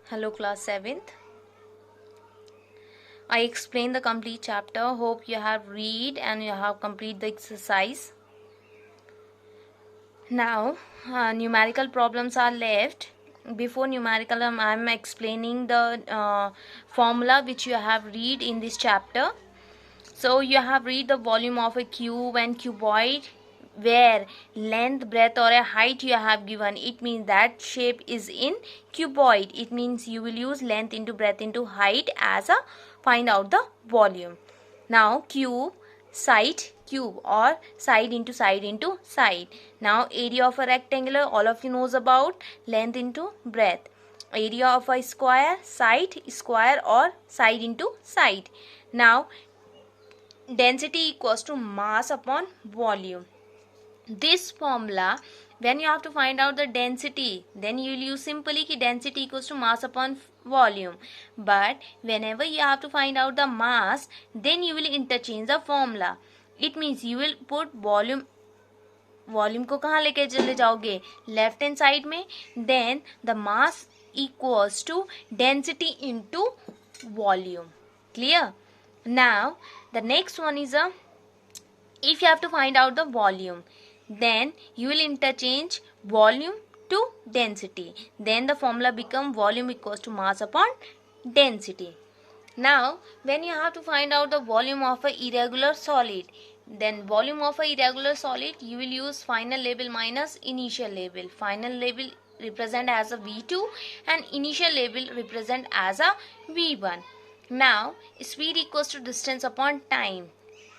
Hello class 7th. I explained the complete chapter. Hope you have read and you have complete the exercise. Now numerical problems are left. Before numerical I am explaining the formula which you have read in this chapter. So you have read the volume of a cube and cuboid where length, breadth or a height you have given. It means that shape is in cuboid. It means you will use length into breadth into height as a find out the volume. Now cube, side, cube or side into side into side. Now area of a rectangular, all of you knows about length into breadth. Area of a square, side, square or side into side. Now density equals to mass upon volume. This formula, when you have to find out the density, then you will use simply ki density equals to mass upon volume. But whenever you have to find out the mass, then you will interchange the formula. It means you will put volume को कहाँ लेके चले जाओगे, left hand side में. Then the mass equals to density into volume. Clear? Now the next one is if you have to find out the volume, then you will interchange volume to density. Then the formula become volume equals to mass upon density. Now when you have to find out the volume of a irregular solid, then volume of a irregular solid you will use final label minus initial label. Final label represent as a V2 and initial label represent as a V1. Now speed equals to distance upon time,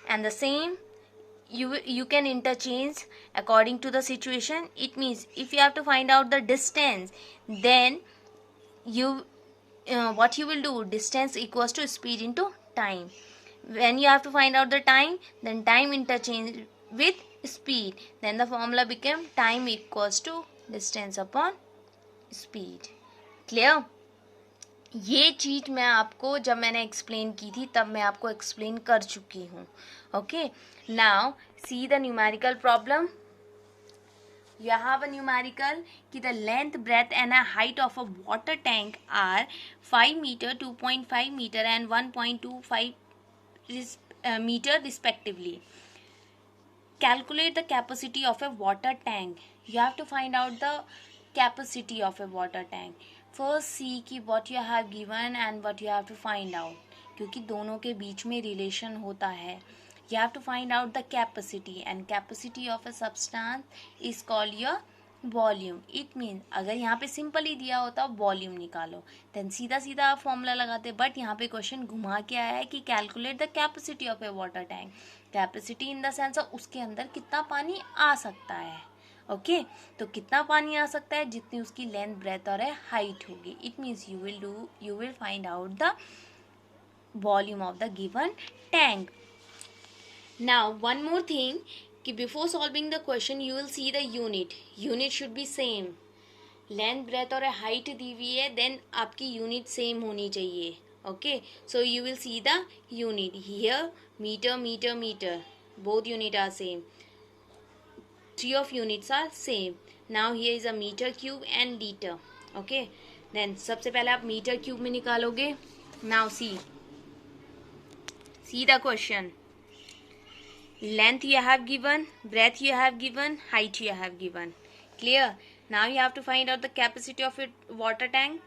and the same you can interchange according to the situation. It means if you have to find out the distance, then you what you will do, distance equals to speed into time. When you have to find out the time, then time interchange with speed, then the formula became time equals to distance upon speed. Clear? ये चीज़ मैं आपको जब मैंने explain की थी तब मैं आपको एक्सप्लेन कर चुकी हूँ. Okay, now see the numerical problem. You have a numerical कि the length, breadth and a height of a water tank are 5 meter, 2.5 meter and 1.25 meter respectively. Calculate the capacity of a water tank. You have to find out the capacity of a water tank. First see कि what you have given and what you have to find out, क्योंकि दोनों के बीच में relation होता है. You have to find out the capacity and capacity of a substance is called your volume. It means अगर यहाँ पे सिंपल ही दिया होता वॉल्यूम निकालो, देन सीधा सीधा आप फॉर्मूला लगाते. बट यहाँ पे क्वेश्चन घुमा के आया है कि calculate the capacity of A water tank. Capacity in the sense उसके अंदर कितना पानी आ सकता है. ओके, तो कितना पानी आ सकता है, जितनी उसकी लेंथ, ब्रेथ और हाइट होगी. It means you will find out the volume of the given tank. Now one more thing कि before solving the question you will see the unit should be same. Length, breadth और height दी हुई है, then आपकी unit same होनी चाहिए. Okay, so you will see the unit here. Metre, both unit are same. 3 of units are same. Now here is a meter cube and liter. Okay, then सबसे पहले आप metre cube में निकालोगे. Now see the question. Length you have given, breadth you have given, height you have given. Clear? Now you have to find out the capacity of your water tank,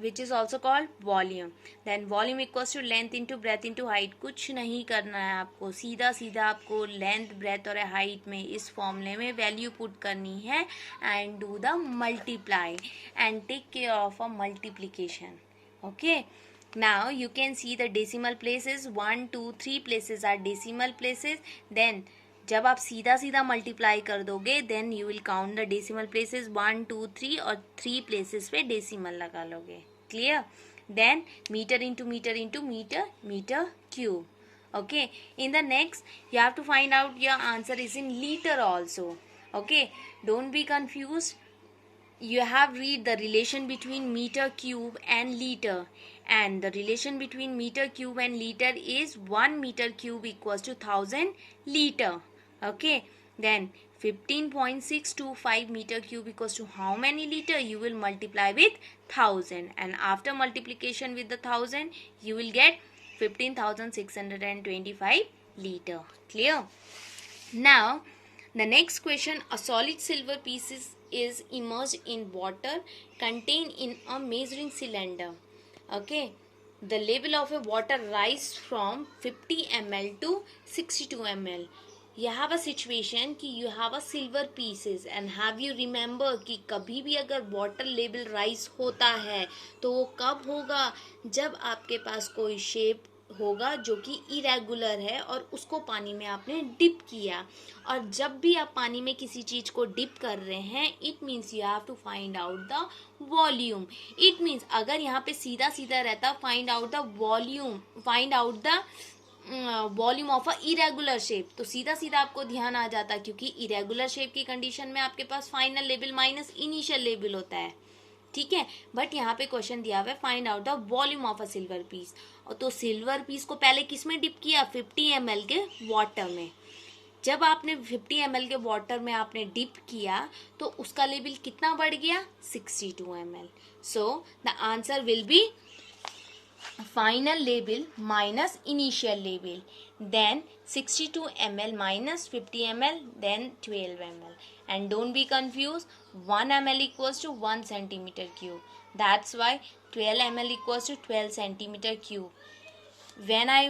which is also called volume. Then volume equals to length into breadth into height. कुछ नहीं करना है आपको, सीधा सीधा आपको length, breadth और height में इस फॉर्मूले में वैल्यू पुट करनी है and do the multiply and take care of a multiplication. Okay, now you can see the decimal places. 1 2 3 places are decimal places. Then जब आप सीधा सीधा मल्टीप्लाई कर दोगे, then you will count the decimal places 1 2 3 और 3 places पे decimal लगा लोगे. Clear? Then metre into metre cube. Okay, in the next you have to find out your answer is in litre also. Okay, don't be confuse. You have read the relation between meter cube and liter, and the relation between meter cube and liter is 1 meter cube equals to 1000 liter. Okay, then 15.625 meter cube equals to how many liter? You will multiply with 1000, and after multiplication with the 1000 you will get 15,625 liter. Clear? Now the next question, a solid silver piece is immersed in water contained in a measuring cylinder. Okay, the level of a water rise from 50 ml to 62 ml. You have a situation कि you have a silver pieces and have you remember कि कभी भी अगर water level rise होता है तो वो कब होगा? जब आपके पास कोई shape होगा जो कि इरेगुलर है और उसको पानी में आपने डिप किया. और जब भी आप पानी में किसी चीज को डिप कर रहे हैं, it means you have to find out the volume. It means अगर यहाँ पे सीधा सीधा रहता find out the volume, find out the volume of a irregular shape, तो सीधा सीधा आपको ध्यान आ जाता, क्योंकि इरेगुलर शेप की कंडीशन में आपके पास final level minus initial level होता है. ठीक है, बट यहाँ पे क्वेश्चन दिया हुआ है find out the volume of a silver piece. और तो सिल्वर पीस को पहले किस में डिप किया? 50 ml के वाटर में. जब आपने 50 ml के वाटर में आपने डिप किया तो उसका लेवल कितना बढ़ गया? 62 ml. So the answer will be final label minus initial label, then 62 ml minus 50 ml, then 12 ml. And don't be confused, 1 ml equals to 1 centimeter cube. That's why 12 ml equals to 12 centimeter cube. When I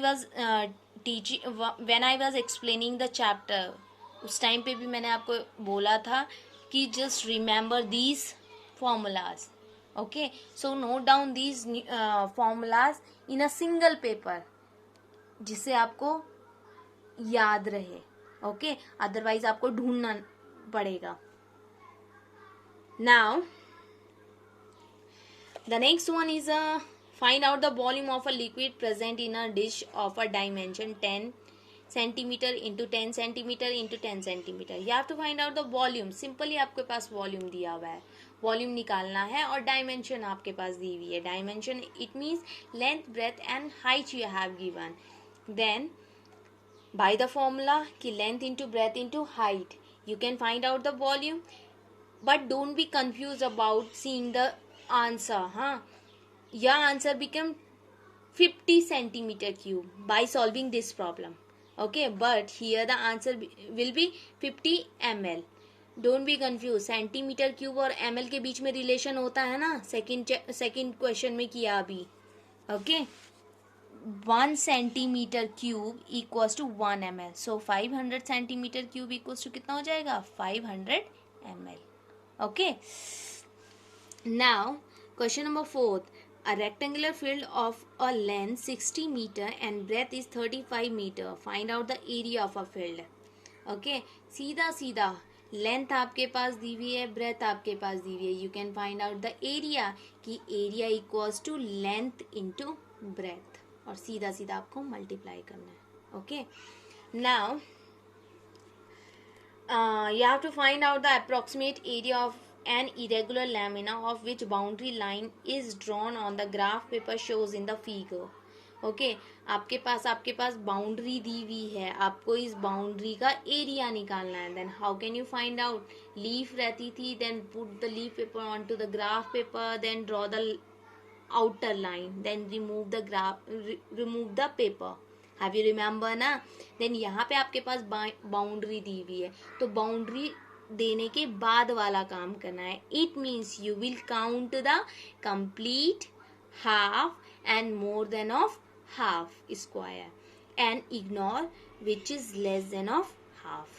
was explaining the chapter, उस time पे भी मैंने आपको बोला था कि just remember these formulas. Okay, so note down these formulas in a single paper, जिससे आपको याद रहे. Okay, otherwise आपको ढूंढना पड़ेगा. Now the next one is find out the volume of a liquid present in a dish of a dimension 10 centimeter into 10 centimeter into 10 centimeter. You have to find out the volume. Simply आपके पास volume दिया हुआ है, volume निकालना है और dimension आपके पास दी हुई है. Dimension it means length, breadth and height you have given. Then by the formula कि length into breadth into height you can find out the volume. But don't be confuse about seeing the answer. हाँ, your answer become 50 centimeter cube by solving this problem. Okay, but here the answer will be 50 ml. Don't be confuse. Centimetre cube और ml के बीच में relation होता है ना, second question में किया अभी. Okay, 1 centimetre cube equals to 1 ml. So 500 centimetre cube equals to कितना हो जाएगा? 500 ml. Okay, now question number 4. A rectangular field of a length 60 meter and breadth is 35 meter. Find out the area of a field. Okay, सीधा सीधा length आपके पास दी हुई है, breath आपके पास दी हुई है. You can find out the area कि area equals to length into breadth, और सीधा सीधा आपको मल्टीप्लाई करना है. Okay, now you have to find out the approximate area of an irregular lamina of which boundary line is drawn on the graph paper shows in the figure. Okay, आपके पास boundary दी हुई है, आपको इस boundary का area निकालना है. Then how can you find out? Leaf रहती थी, then put the leaf paper on to the graph paper, then draw the outer line, then remove the paper. Have you remember ना? देन यहाँ पे आपके पास बाउंड्री दी हुई है, तो बाउंड्री देने के बाद वाला काम करना है. It means you will count the complete, half and more than of half square and ignore which is less than of half.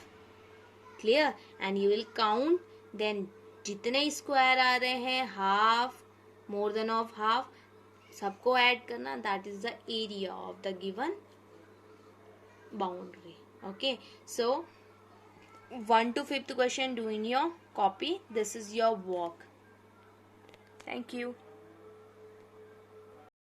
Clear? And you will count, then जितने square आ रहे हैं, half, more than of half, सबको add करना. that is the area of the given boundary. Okay, so 1 to 5th question do in your copy. This is your work. Thank you.